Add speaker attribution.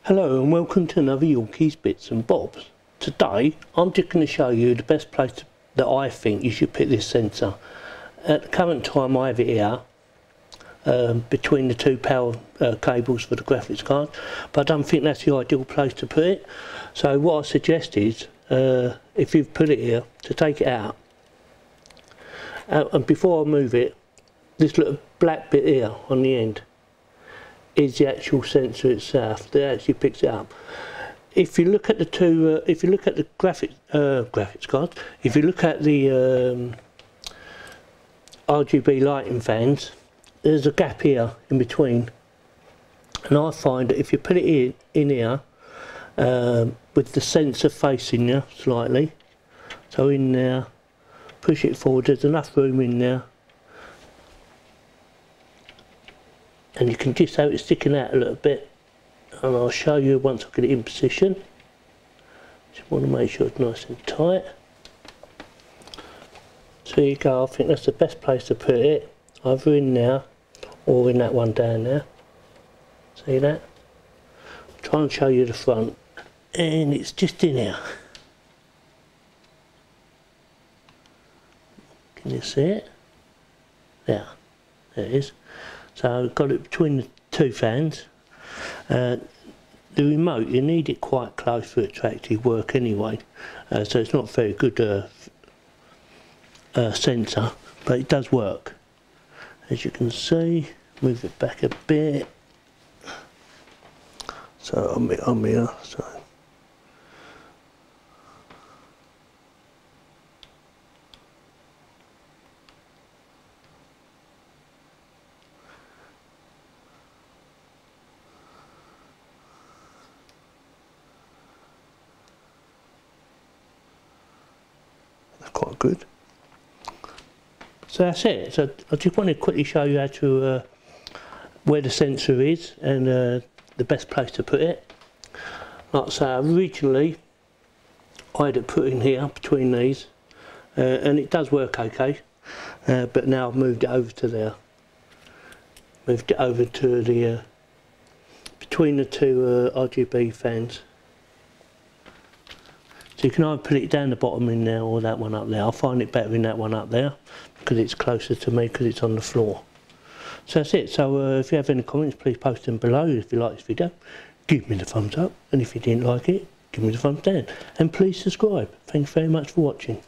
Speaker 1: Hello and welcome to another Yorkies Bits and Bobs. Today I'm just going to show you the best place that I think you should put this sensor. At the current time I have it here between the two power cables for the graphics card, but I don't think that's the ideal place to put it. So what I suggest is if you've put it here, to take it out, and before I move it, this little black bit here on the end is the actual sensor itself that actually picks it up. If you look at the two, if you look at the graphics card, if you look at the RGB lighting fans, there's a gap here in between, and I find that if you put it in here with the sensor facing you slightly, so in there, push it forward, there's enough room in there. And you can just have it sticking out a little bit, and I'll show you once I get it in position. Just want to make sure it's nice and tight. So there you go, I think that's the best place to put it, either in there or in that one down there. See that? I'll try and show you the front, and it's just in here. Can you see it? There it is. So I've got it between the two fans. The remote, you need it quite close for it to actually work anyway, so it's not a very good sensor, but it does work. As you can see, move it back a bit. So I'm here. So. Quite good. So that's it. So I just want to quickly show you how to where the sensor is and the best place to put it. Like I say, originally I had it put in here between these, and it does work okay, but now I've moved it over to there. Moved it over to the between the two RGB fans. So you can either put it down the bottom in there or that one up there. I find it better in that one up there because it's closer to me because it's on the floor. So that's it. So if you have any comments, please post them below. If you like this video, give me the thumbs up, and if you didn't like it, give me the thumbs down, and please subscribe. Thanks very much for watching.